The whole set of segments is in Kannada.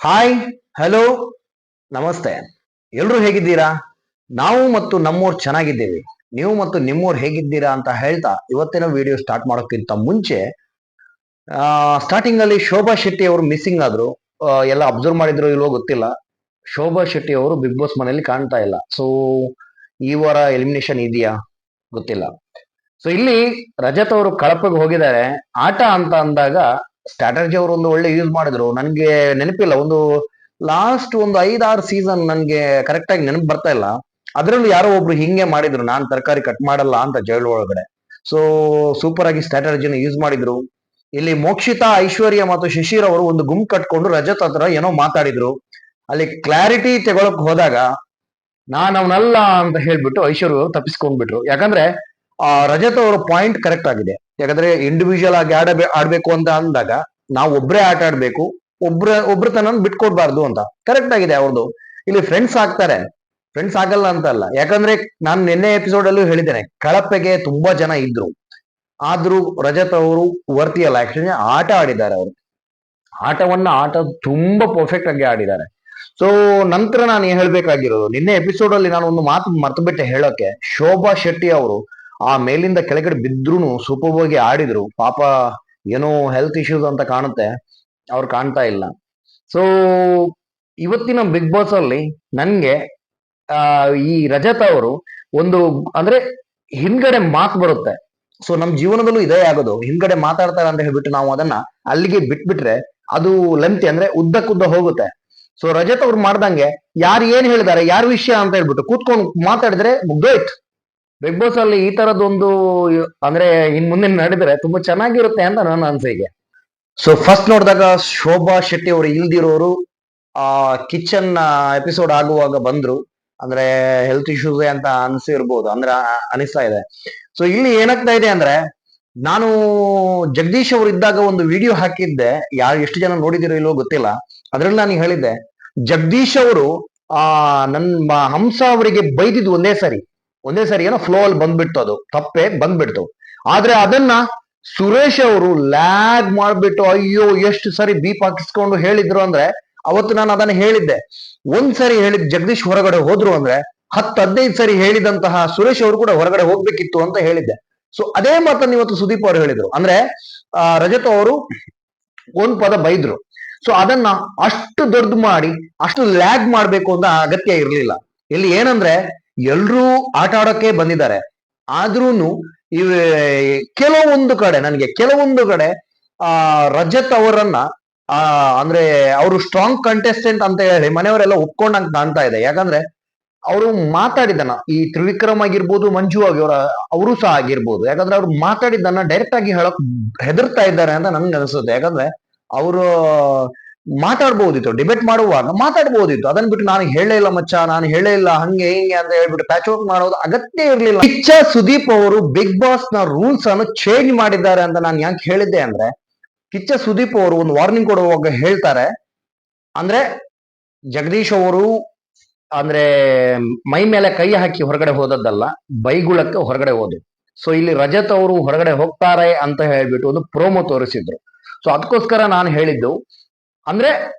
ಹಾಯ್, ಹಲೋ, ನಮಸ್ತೆ. ಎಲ್ರು ಹೇಗಿದ್ದೀರಾ? ನಾವು ಮತ್ತು ನಮ್ಮೋರ್ ಚೆನ್ನಾಗಿದ್ದೀವಿ. ನೀವು ಮತ್ತು ನಿಮ್ಮೋರ್ ಹೇಗಿದ್ದೀರಾ ಅಂತ ಹೇಳ್ತಾ ಇವತ್ತಿನ ವಿಡಿಯೋ ಸ್ಟಾರ್ಟ್ ಮಾಡೋಕ್ಕಿಂತ ಮುಂಚೆ ಸ್ಟಾರ್ಟಿಂಗ್ ಅಲ್ಲಿ ಶೋಭಾ ಶೆಟ್ಟಿ ಅವರು ಮಿಸ್ಸಿಂಗ್ ಆದ್ರು. ಎಲ್ಲ ಅಬ್ಸರ್ವ್ ಮಾಡಿದ್ರು ಇಲ್ವೋ ಗೊತ್ತಿಲ್ಲ. ಶೋಭಾ ಶೆಟ್ಟಿ ಅವರು ಬಿಗ್ ಬಾಸ್ ಮನೆಯಲ್ಲಿ ಕಾಣ್ತಾ ಇಲ್ಲ. ಸೊ ಈ ವಾರ ಎಲಿಮಿನೇಷನ್ ಇದೆಯಾ ಗೊತ್ತಿಲ್ಲ. ಸೊ ಇಲ್ಲಿ ರಜತ್ ಅವರು ಕಳಪೆಗೆ ಹೋಗಿದ್ದಾರೆ. ಆಟ ಅಂತ ಅಂದಾಗ ಸ್ಟ್ರಾಟಜಿ ಅವರು ಒಂದು ಒಳ್ಳೆ ಯೂಸ್ ಮಾಡಿದ್ರು. ನನ್ಗೆ ನೆನಪಿಲ್ಲ, ಒಂದು ಲಾಸ್ಟ್ ಒಂದು 5-6 ಸೀಸನ್ ನನ್ಗೆ ಕರೆಕ್ಟ್ ಆಗಿ ನೆನಪು ಬರ್ತಾ ಇಲ್ಲ. ಅದರಲ್ಲೂ ಯಾರೋ ಒಬ್ರು ಹಿಂಗೆ ಮಾಡಿದ್ರು, ನಾನ್ ತರಕಾರಿ ಕಟ್ ಮಾಡಲ್ಲ ಅಂತ ಜೈಲು ಒಳಗಡೆ. ಸೊ ಸೂಪರ್ ಆಗಿ ಸ್ಟ್ರಾಟಜಿನ ಯೂಸ್ ಮಾಡಿದ್ರು. ಇಲ್ಲಿ ಮೋಕ್ಷಿತಾ, ಐಶ್ವರ್ಯ ಮತ್ತು ಶಿಶಿರ್ ಅವರು ಒಂದು ಗುಂಪು ಕಟ್ಕೊಂಡು ರಜತ್ ಹತ್ರ ಏನೋ ಮಾತಾಡಿದ್ರು. ಅಲ್ಲಿ ಕ್ಲಾರಿಟಿ ತಗೊಳಕ್ ಹೋದಾಗ ನಾನ್ ಅವನಲ್ಲ ಅಂತ ಹೇಳ್ಬಿಟ್ಟು ಐಶ್ವರ್ಯ ಅವರು ತಪ್ಪಿಸ್ಕೊಂಡ್ಬಿಟ್ರು. ಯಾಕಂದ್ರೆ ರಜತ್ ಅವರ ಪಾಯಿಂಟ್ ಕರೆಕ್ಟ್ ಆಗಿದೆ. ಯಾಕಂದ್ರೆ ಇಂಡಿವಿಜುವಲ್ ಆಗಿ ಆಡ್ಬೇಕು ಅಂತ ಅಂದಾಗ ನಾವು ಒಬ್ರೇ ಆಟ ಆಡ್ಬೇಕು, ಒಬ್ರತನ ಬಿಟ್ಕೊಡ್ಬಾರ್ದು ಅಂತ ಕರೆಕ್ಟ್ ಆಗಿದೆ ಅವ್ರದ್ದು. ಇಲ್ಲಿ ಫ್ರೆಂಡ್ಸ್ ಆಗ್ತಾರೆ, ಫ್ರೆಂಡ್ಸ್ ಆಗಲ್ಲ ಅಂತ ಅಲ್ಲ. ಯಾಕಂದ್ರೆ ನಾನು ನಿನ್ನೆ ಎಪಿಸೋಡ್ ಅಲ್ಲೂ ಹೇಳಿದ್ದೇನೆ, ಕಳಪೆಗೆ ತುಂಬಾ ಜನ ಇದ್ರು, ಆದ್ರೂ ರಜತ್ ಅವರು ವರ್ತಿಯಲ್ಲ. ಆಕ್ಚುಲಿ ಆಟ ಆಡಿದ್ದಾರೆ ಅವರು. ಆಟ ತುಂಬಾ ಪರ್ಫೆಕ್ಟ್ ಆಗಿ ಆಡಿದ್ದಾರೆ. ಸೊ ನಂತರ ನಾನು ಹೇಳ್ಬೇಕಾಗಿರೋದು, ನಿನ್ನೆ ಎಪಿಸೋಡ್ ಅಲ್ಲಿ ನಾನು ಒಂದು ಮಾತು ಮರ್ತು ಬಿಟ್ಟೆ ಹೇಳೋಕೆ. ಶೋಭಾ ಶೆಟ್ಟಿ ಅವರು ಆ ಮೇಲಿಂದ ಕೆಳಗಡೆ ಬಿದ್ರೂ ಸೂಪರ್ ಆಗಿ ಆಡಿದ್ರು. ಪಾಪ ಏನೋ ಹೆಲ್ತ್ ಇಶ್ಯೂಸ್ ಅಂತ ಕಾಣುತ್ತೆ, ಅವ್ರು ಕಾಣ್ತಾ ಇಲ್ಲ. ಸೊ ಇವತ್ತಿನ ಬಿಗ್ ಬಾಸ್ ಅಲ್ಲಿ ನನ್ಗೆ ಈ ರಜತ್ ಅವರು ಒಂದು ಅಂದ್ರೆ ಹಿಂದ್ಗಡೆ ಮಾತು ಬರುತ್ತೆ. ಸೊ ನಮ್ ಜೀವನದಲ್ಲೂ ಇದೇ ಆಗೋದು, ಹಿಂದ್ಗಡೆ ಮಾತಾಡ್ತಾರೆ ಅಂತ ಹೇಳ್ಬಿಟ್ಟು ನಾವು ಅದನ್ನ ಅಲ್ಲಿಗೆ ಬಿಟ್ಬಿಟ್ರೆ ಅದು ಲೆಂತಿ ಅಂದ್ರೆ ಉದ್ದಕ್ಕುದ್ದ ಹೋಗುತ್ತೆ. ಸೊ ರಜತ್ ಅವ್ರು ಮಾಡ್ದಂಗೆ ಯಾರು ಏನ್ ಹೇಳಿದ್ದಾರೆ, ಯಾರ ವಿಷಯ ಅಂತ ಹೇಳ್ಬಿಟ್ಟು ಕೂತ್ಕೊಂಡು ಮಾತಾಡಿದ್ರೆ ಮುಗ್ದೋಯ್ತು. ಬಿಗ್ ಬಾಸ್ ಅಲ್ಲಿ ಈ ತರದೊಂದು ಅಂದ್ರೆ ಇನ್ ಮುಂದೆ ನಡೆದ್ರೆ ತುಂಬಾ ಚೆನ್ನಾಗಿರುತ್ತೆ ಅಂತ ನನ್ನ ಅನ್ಸಿಕೆ. ಸೊ ಫಸ್ಟ್ ನೋಡಿದಾಗ ಶೋಭಾ ಶೆಟ್ಟಿ ಅವರು ಇಲ್ದಿರೋರು ಕಿಚನ್ ಎಪಿಸೋಡ್ ಆಗುವಾಗ ಬಂದ್ರು. ಅಂದ್ರೆ ಹೆಲ್ತ್ ಇಶ್ಯೂಸ್ ಅಂತ ಅನ್ಸಿರ್ಬೋದು, ಅಂದ್ರೆ ಅನಿಸ್ತಾ ಇದೆ. ಸೊ ಇಲ್ಲಿ ಏನಾಗ್ತಾ ಇದೆ ಅಂದ್ರೆ, ನಾನು ಜಗದೀಶ್ ಅವರು ಇದ್ದಾಗ ಒಂದು ವಿಡಿಯೋ ಹಾಕಿದ್ದೆ, ಎಷ್ಟು ಜನ ನೋಡಿದಿರೋ ಇಲ್ವೋ ಗೊತ್ತಿಲ್ಲ. ಅದ್ರಲ್ಲಿ ನಾನು ಹೇಳಿದ್ದೆ, ಜಗದೀಶ್ ಅವರು ನನ್ನ ಹಂಸ ಅವರಿಗೆ ಬೈದಿದ್ದು ಒಂದೇ ಸರಿ ಏನೋ ಫ್ಲೋ ಅಲ್ಲಿ ಬಂದ್ಬಿಡ್ತು, ಅದು ತಪ್ಪೆ ಬಂದ್ಬಿಡ್ತು. ಆದ್ರೆ ಅದನ್ನ ಸುರೇಶ್ ಅವರು ಲ್ಯಾಗ್ ಮಾಡ್ಬಿಟ್ಟು ಅಯ್ಯೋ ಎಷ್ಟು ಸರಿ ಬೀಪ್ ಹಾಕಿಸ್ಕೊಂಡು ಹೇಳಿದ್ರು ಅಂದ್ರೆ, ಅವತ್ತು ನಾನು ಅದನ್ನ ಹೇಳಿದ್ದೆ. ಒಂದ್ಸರಿ ಹೇಳಿದ್ ಜಗದೀಶ್ ಹೊರಗಡೆ ಹೋದ್ರು ಅಂದ್ರೆ 10-15 ಸರಿ ಹೇಳಿದಂತಹ ಸುರೇಶ್ ಅವರು ಕೂಡ ಹೊರಗಡೆ ಹೋಗ್ಬೇಕಿತ್ತು ಅಂತ ಹೇಳಿದ್ದೆ. ಸೊ ಅದೇ ಮಾತನ್ನು ಇವತ್ತು ಸುದೀಪ್ ಅವರು ಹೇಳಿದ್ರು. ಅಂದ್ರೆ ರಜತ್ ಅವರು ಒಂದ್ ಪದ ಬೈದ್ರು. ಸೊ ಅದನ್ನ ಅಷ್ಟು ದೊಡ್ಡ ಮಾಡಿ ಅಷ್ಟು ಲ್ಯಾಗ್ ಮಾಡ್ಬೇಕು ಅಂತ ಅಗತ್ಯ ಇರ್ಲಿಲ್ಲ. ಇಲ್ಲಿ ಏನಂದ್ರೆ ಎಲ್ರೂ ಆಟ ಆಡೋಕೆ ಬಂದಿದ್ದಾರೆ, ಆದ್ರೂನು ಇವ ಕೆಲವೊಂದು ಕಡೆ ರಜತ್ ಅವರನ್ನ ಅಂದ್ರೆ ಅವರು ಸ್ಟ್ರಾಂಗ್ ಕಂಟೆಸ್ಟೆಂಟ್ ಅಂತ ಹೇಳಿ ಮನೆಯವರೆಲ್ಲ ಒಪ್ಕೊಂಡಂಗ್ ಕಾಣ್ತಾ ಇದೆ. ಯಾಕಂದ್ರೆ ಅವರು ಮಾತಾಡಿದ್ದನ್ನ, ಈ ತ್ರಿವಿಕ್ರಮ್ ಆಗಿರ್ಬೋದು, ಮಂಜು ಅವರು ಸಹ ಆಗಿರ್ಬೋದು, ಯಾಕಂದ್ರೆ ಅವ್ರು ಮಾತಾಡಿದ್ದನ್ನ ಡೈರೆಕ್ಟ್ ಆಗಿ ಹೇಳಕ್ ಹೆದರ್ತಾ ಇದ್ದಾರೆ ಅಂತ ನನ್ಗೆ ಅನಿಸುತ್ತೆ. ಯಾಕಂದ್ರೆ ಅವರು ಮಾತಾಡ್ಬೋದಿತ್ತು, ಡಿಬೇಟ್ ಮಾಡುವಾಗ ಮಾತಾಡ್ಬೋದಿತ್ತು. ಅದನ್ನ ಬಿಟ್ಟು ನಾನು ಹೇಳೇ ಇಲ್ಲ ಮಚ್ಚ, ನಾನು ಹೇಳೇ ಇಲ್ಲ ಹಂಗೆ ಹಿಂಗೆ ಅಂತ ಹೇಳ್ಬಿಟ್ಟು ಪ್ಯಾಚ್ ವರ್ಕ್ ಮಾಡೋದು ಅಗತ್ಯ ಇರ್ಲಿಲ್ಲ. ಸುದೀಪ್ ಅವರು ಬಿಗ್ ಬಾಸ್ ನ ರೂಲ್ಸ್ ಅನ್ನು ಚೇಂಜ್ ಮಾಡಿದ್ದಾರೆ ಅಂತ ನಾನು ಯಾಕೆ ಹೇಳಿದ್ದೆ ಅಂದ್ರೆ, ಕಿಚ್ಚ ಸುದೀಪ್ ಅವರು ಒಂದು ವಾರ್ನಿಂಗ್ ಕೊಡುವಾಗ ಹೇಳ್ತಾರೆ, ಅಂದ್ರೆ ಜಗದೀಶ್ ಅವರು ಅಂದ್ರೆ ಮೈ ಮೇಲೆ ಕೈ ಹಾಕಿ ಹೊರಗಡೆ ಹೋದದ್ದಲ್ಲ, ಬೈಗುಳಕ್ಕೆ ಹೊರಗಡೆ ಹೋದ್ರು. ಸೊ ಇಲ್ಲಿ ರಜತ್ ಅವರು ಹೊರಗಡೆ ಹೋಗ್ತಾರೆ ಅಂತ ಹೇಳ್ಬಿಟ್ಟು ಒಂದು ಪ್ರೋಮೋ ತೋರಿಸಿದ್ರು. ಸೊ ಅದಕ್ಕೋಸ್ಕರ ನಾನು ಹೇಳಿದ್ದು, ಅಂದ್ರೆ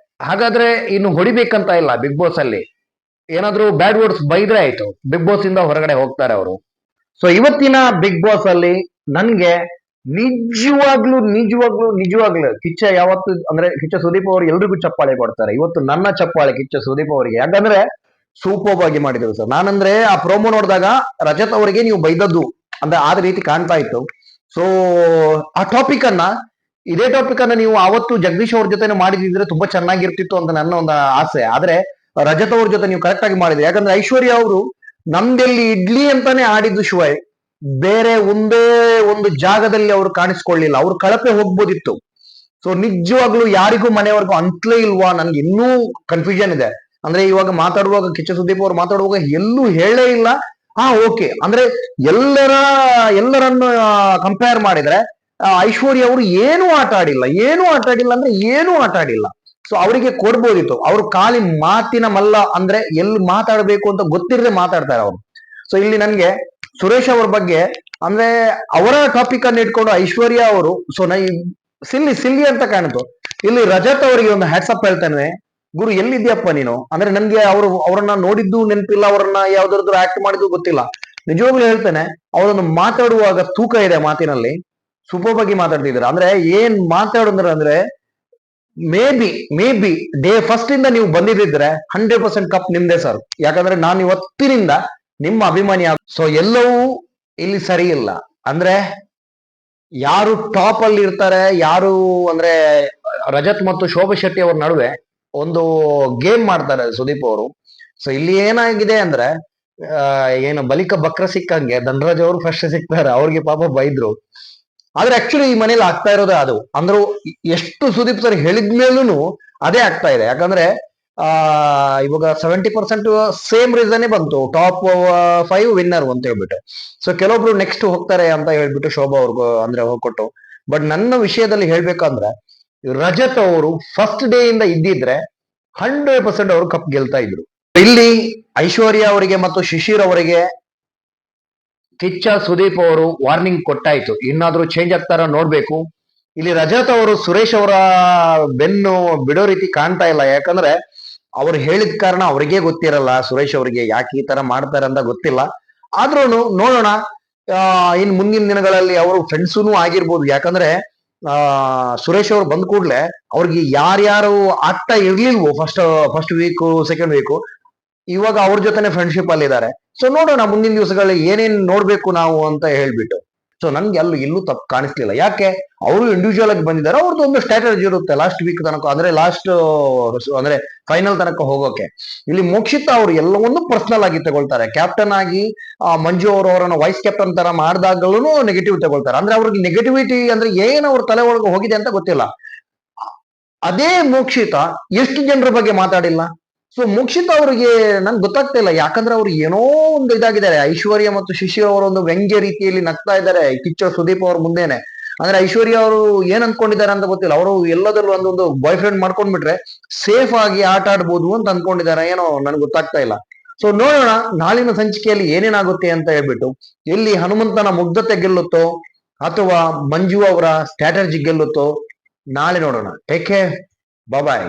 ಹಾಗಾದ್ರೆ ಇನ್ನು ಹೊಡಿಬೇಕಂತ ಇಲ್ಲ. ಬಿಗ್ ಬಾಸ್ ಅಲ್ಲಿ ಏನಾದ್ರೂ ಬ್ಯಾಡ್ ವರ್ಡ್ಸ್ ಬೈದ್ರೆ ಆಯ್ತು, ಬಿಗ್ ಬಾಸ್ ಇಂದ ಹೊರಗಡೆ ಹೋಗ್ತಾರೆ ಅವರು. ಸೊ ಇವತ್ತಿನ ಬಿಗ್ ಬಾಸ್ ಅಲ್ಲಿ ನನ್ಗೆ ನಿಜವಾಗ್ಲು ಕಿಚ್ಚ ಯಾವತ್ತು ಅಂದ್ರೆ ಕಿಚ್ಚ ಸುದೀಪ್ ಅವರು ಎಲ್ರಿಗೂ ಚಪ್ಪಾಳೆ ಕೊಡ್ತಾರೆ. ಇವತ್ತು ನನ್ನ ಚಪ್ಪಾಳೆ ಕಿಚ್ಚ ಸುದೀಪ್ ಅವರಿಗೆ. ಯಾಕಂದ್ರೆ ಸೂಪರ್ ಆಗಿ ಮಾಡಿದ್ರು ಸರ್. ನಾನಂದ್ರೆ ಆ ಪ್ರೋಮೋ ನೋಡಿದಾಗ ರಜತ್ ಅವರಿಗೆ ನೀವು ಬೈದದ್ದು ಅಂದ್ರೆ ಆದ ರೀತಿ ಕಾಣ್ತಾ ಇತ್ತು. ಸೊ ಆ ಇದೇ ಟಾಪಿಕ್ ಅನ್ನ ನೀವು ಅವತ್ತು ಜಗದೀಶ್ ಅವ್ರ ಜೊತೆ ಮಾಡಿದ್ರೆ ತುಂಬಾ ಚೆನ್ನಾಗಿರ್ತಿತ್ತು ಅಂತ ನನ್ನ ಒಂದು ಆಸೆ. ಆದ್ರೆ ರಜತ್ ಅವ್ರ ಜೊತೆ ನೀವು ಕರೆಕ್ಟ್ ಆಗಿ ಮಾಡಿದ್ರಿ. ಯಾಕಂದ್ರೆ ಐಶ್ವರ್ಯ ಅವರು ನಮ್ದೆಲ್ಲಿ ಇಡ್ಲಿ ಅಂತಾನೆ ಆಡಿದ್ದು ಶಿವಾಯ್, ಬೇರೆ ಒಂದೇ ಒಂದು ಜಾಗದಲ್ಲಿ ಅವ್ರು ಕಾಣಿಸ್ಕೊಳ್ಳಿಲ್ಲ. ಅವ್ರು ಕಳಪೆ ಹೋಗ್ಬೋದಿತ್ತು. ಸೊ ನಿಜವಾಗ್ಲೂ ಯಾರಿಗೂ ಮನೆಯವರೆಗೂ ಅಂತಲೇ ಇಲ್ವಾ, ನನ್ಗೆ ಇನ್ನೂ ಕನ್ಫ್ಯೂಷನ್ ಇದೆ. ಅಂದ್ರೆ ಇವಾಗ ಮಾತಾಡುವಾಗ ಕಿಚ್ಚ ಸುದೀಪ್ ಅವ್ರು ಮಾತಾಡುವಾಗ ಎಲ್ಲೂ ಹೇಳೇ ಇಲ್ಲ. ಓಕೆ ಅಂದ್ರೆ ಎಲ್ಲರನ್ನು ಕಂಪೇರ್ ಮಾಡಿದ್ರೆ ಐಶ್ವರ್ಯ ಅವರು ಏನೂ ಆಟ ಆಡಿಲ್ಲ ಅಂದ್ರೆ ಏನೂ ಆಟ ಆಡಿಲ್ಲ. ಸೊ ಅವರಿಗೆ ಕೊಡ್ಬೋದಿತ್ತು. ಅವ್ರು ಖಾಲಿ ಮಾತಿನ ಮಲ್ಲ, ಅಂದ್ರೆ ಎಲ್ಲಿ ಮಾತಾಡ್ಬೇಕು ಅಂತ ಗೊತ್ತಿರದೆ ಮಾತಾಡ್ತಾರೆ ಅವರು. ಸೊ ಇಲ್ಲಿ ನನ್ಗೆ ಸುರೇಶ್ ಅವ್ರ ಬಗ್ಗೆ ಅಂದ್ರೆ ಅವರ ಟಾಪಿಕ್ ಅನ್ನು ಇಟ್ಕೊಂಡು ಐಶ್ವರ್ಯ ಅವರು ಸೊ ಸಿಲ್ಲಿ ಅಂತ ಕಾಣಿತು. ಇಲ್ಲಿ ರಜತ್ ಅವರಿಗೆ ಒಂದು ಹ್ಯಾಟ್ಸಪ್ ಹೇಳ್ತಾನೆ, ಗುರು ಎಲ್ಲಿದ್ಯಪ್ಪ ನೀನು ಅಂದ್ರೆ ನನ್ಗೆ ಅವ್ರನ್ನ ನೋಡಿದ್ದು ನೆನಪಿಲ್ಲ, ಅವ್ರನ್ನ ಯಾವ್ದಾದ್ರು ಆಕ್ಟ್ ಮಾಡಿದ್ದು ಗೊತ್ತಿಲ್ಲ. ನಿಜವಾಗ್ಲೂ ಹೇಳ್ತೇನೆ, ಅವರನ್ನು ಮಾತಾಡುವಾಗ ತೂಕ ಇದೆ ಮಾತಿನಲ್ಲಿ, ಸೂಪರ್ ಬಗ್ಗೆ ಮಾತಾಡ್ತಿದ್ದಾರೆ. ಅಂದ್ರೆ ಏನ್ ಮಾತಾಡಿದ್ರೆ ಅಂದ್ರೆ ಮೇ ಬಿ ಡೇ ಫಸ್ಟ್ ಇಂದ ನೀವು ಬಂದಿದ್ರೆ 100% ಕಪ್ ನಿಮ್ದೇ ಸರ್. ಯಾಕಂದ್ರೆ ನಾನು ಇವತ್ತಿನಿಂದ ನಿಮ್ಮ ಅಭಿಮಾನಿ. ಸೊ ಎಲ್ಲವೂ ಇಲ್ಲಿ ಸರಿ ಇಲ್ಲ. ಅಂದ್ರೆ ಯಾರು ಟಾಪ್ ಅಲ್ಲಿ ಇರ್ತಾರೆ, ಯಾರು ಅಂದ್ರೆ ರಜತ್ ಮತ್ತು ಶೋಭಾ ಶೆಟ್ಟಿ ಅವ್ರ ನಡುವೆ ಒಂದು ಗೇಮ್ ಮಾಡ್ತಾರೆ ಸುದೀಪ್ ಅವರು. ಸೊ ಇಲ್ಲಿ ಏನಾಗಿದೆ ಅಂದ್ರೆ ಏನು ಬಲಿಕ ಬಕ್ರ ಸಿಕ್ಕಂಗೆ ಧನರಾಜ್ ಅವರು ಫಸ್ಟ್ ಸಿಗ್ತಾರೆ, ಅವ್ರಿಗೆ ಪಾಪ ಬೈದ್ರು. ಆದ್ರೆ ಆಕ್ಚುಲಿ ಈ ಮನೇಲಿ ಆಗ್ತಾ ಇರೋದೇ ಅದು. ಅಂದ್ರು ಎಷ್ಟು ಸುದೀಪ್ ಸರ್ ಹೇಳಿದ್ಮೇಲೂ ಅದೇ ಆಗ್ತಾ ಇದೆ. ಯಾಕಂದ್ರೆ ಇವಾಗ 70% ಸೇಮ್ ರೀಸನ್ ಬಂತು, ಟಾಪ್ 5 ವಿನ್ನರ್ ಅಂತ ಹೇಳ್ಬಿಟ್ಟು. ಸೊ ಕೆಲವೊಬ್ರು ನೆಕ್ಸ್ಟ್ ಹೋಗ್ತಾರೆ ಅಂತ ಹೇಳ್ಬಿಟ್ಟು ಶೋಭಾ ಅವ್ರಿಗೂ ಅಂದ್ರೆ ಹೋಗ್ಕೊಟ್ಟು. ಬಟ್ ನನ್ನ ವಿಷಯದಲ್ಲಿ ಹೇಳ್ಬೇಕಂದ್ರೆ ರಜತ್ ಅವರು ಫಸ್ಟ್ ಡೇ ಇಂದ ಇದ್ದಿದ್ರೆ 100% ಅವರು ಕಪ್ ಗೆಲ್ತಾ ಇದ್ರು. ಇಲ್ಲಿ ಐಶ್ವರ್ಯ ಅವರಿಗೆ ಮತ್ತು ಶಿಶಿರ್ ಅವರಿಗೆ ಕಿಚ್ಚ ಸುದೀಪ್ ಅವರು ವಾರ್ನಿಂಗ್ ಕೊಟ್ಟಾಯ್ತು, ಇನ್ನಾದ್ರೂ ಚೇಂಜ್ ಆಗ್ತಾರ ನೋಡ್ಬೇಕು. ಇಲ್ಲಿ ರಜತ್ ಅವರು ಸುರೇಶ್ ಅವರ ಬೆನ್ನು ಬಿಡೋ ರೀತಿ ಕಾಣ್ತಾ ಇಲ್ಲ. ಯಾಕಂದ್ರೆ ಅವ್ರು ಹೇಳಿದ ಕಾರಣ ಅವ್ರಿಗೇ ಗೊತ್ತಿರಲ್ಲ, ಸುರೇಶ್ ಅವರಿಗೆ ಯಾಕೆ ಈ ತರ ಮಾಡ್ತಾರೆ ಅಂತ ಗೊತ್ತಿಲ್ಲ. ಆದ್ರೂ ನೋಡೋಣ, ಇನ್ ಮುಂದಿನ ದಿನಗಳಲ್ಲಿ ಅವರು ಫ್ರೆಂಡ್ಸೂನು ಆಗಿರ್ಬೋದು. ಯಾಕಂದ್ರೆ ಸುರೇಶ್ ಅವ್ರು ಬಂದ್ ಕೂಡ್ಲೆ ಅವ್ರಿಗೆ ಯಾರ್ಯಾರು ಆಗ್ತಾ ಇರ್ಲಿಲ್ವೋ ಫಸ್ಟ್ ವೀಕ್ ಸೆಕೆಂಡ್ ವೀಕ್, ಇವಾಗ ಅವ್ರ ಜೊತೆನೆ ಫ್ರೆಂಡ್ಶಿಪ್ ಅಲ್ಲಿ ಇದ್ದಾರೆ. ಸೊ ನೋಡೋಣ ಮುಂದಿನ ದಿವಸಗಳಲ್ಲಿ ಏನೇನ್ ನೋಡ್ಬೇಕು ನಾವು ಅಂತ ಹೇಳ್ಬಿಟ್ಟು. ಸೊ ನನ್ಗೆ ಎಲ್ಲೂ ತಪ್ಪು ಕಾಣಿಸ್ಲಿಲ್ಲ. ಯಾಕೆ ಅವರು ಇಂಡಿವಿಜುವಲ್ ಆಗಿ ಬಂದಿದ್ದಾರೆ, ಅವ್ರದ್ದು ಒಂದು ಸ್ಟ್ರಾಟಜಿ ಇರುತ್ತೆ ಲಾಸ್ಟ್ ವೀಕ್ ತನಕ, ಅಂದ್ರೆ ಲಾಸ್ಟ್ ಅಂದ್ರೆ ಫೈನಲ್ ತನಕ ಹೋಗೋಕೆ. ಇಲ್ಲಿ ಮೋಕ್ಷಿತಾ ಅವರು ಎಲ್ಲವನ್ನೂ ಪರ್ಸನಲ್ ಆಗಿ ತಗೊಳ್ತಾರೆ. ಕ್ಯಾಪ್ಟನ್ ಆಗಿ ಮಂಜು ಅವರವರನ್ನ ವೈಸ್ ಕ್ಯಾಪ್ಟನ್ ತರ ಮಾಡಿದಾಗಲೂ ನೆಗೆಟಿವ್ ತಗೊಳ್ತಾರೆ. ಅಂದ್ರೆ ಅವ್ರಿಗೆ ನೆಗೆಟಿವಿಟಿ ಅಂದ್ರೆ ಏನ್ ಅವ್ರ ತಲೆ ಒಳಗೆ ಹೋಗಿದೆ ಅಂತ ಗೊತ್ತಿಲ್ಲ. ಅದೇ ಮೋಕ್ಷಿತಾ ಎಷ್ಟು ಜನರ ಬಗ್ಗೆ ಮಾತಾಡಿಲ್ಲ. ಸೊ ಮೋಕ್ಷಿತ್ ಅವರಿಗೆ ನನ್ಗೆ ಗೊತ್ತಾಗ್ತಾ ಇಲ್ಲ, ಯಾಕಂದ್ರೆ ಅವ್ರು ಏನೋ ಒಂದು ಇದಾಗಿದ್ದಾರೆ. ಐಶ್ವರ್ಯ ಮತ್ತು ಶಿಶಿರ್ ಅವರ ಒಂದು ವ್ಯಂಗ್ಯ ರೀತಿಯಲ್ಲಿ ನಗ್ತಾ ಇದ್ದಾರೆ ಕಿಚ್ಚ ಸುದೀಪ್ ಅವ್ರ ಮುಂದೆನೆ. ಅಂದ್ರೆ ಐಶ್ವರ್ಯ ಅವರು ಏನ್ ಅನ್ಕೊಂಡಿದ್ದಾರೆ ಅಂತ ಗೊತ್ತಿಲ್ಲ. ಅವರು ಎಲ್ಲದಲ್ಲೂ ಒಂದೊಂದು ಬಾಯ್ ಫ್ರೆಂಡ್ ಮಾಡ್ಕೊಂಡ್ಬಿಟ್ರೆ ಸೇಫ್ ಆಗಿ ಆಟ ಆಡ್ಬೋದು ಅಂತ ಅನ್ಕೊಂಡಿದ್ದಾರೆ, ಏನೋ ನನ್ಗೆ ಗೊತ್ತಾಗ್ತಾ ಇಲ್ಲ. ಸೊ ನೋಡೋಣ ನಾಳಿನ ಸಂಚಿಕೆಯಲ್ಲಿ ಏನೇನಾಗುತ್ತೆ ಅಂತ ಹೇಳ್ಬಿಟ್ಟು. ಇಲ್ಲಿ ಹನುಮಂತನ ಮುಗ್ಧತೆ ಗೆಲ್ಲುತ್ತೋ ಅಥವಾ ಮಂಜು ಅವರ ಸ್ಟ್ರಾಟಜಿ ಗೆಲ್ಲುತ್ತೋ ನಾಳೆ ನೋಡೋಣ. ಟೇಕ್ ಕೇರ್, ಬಾಯ್.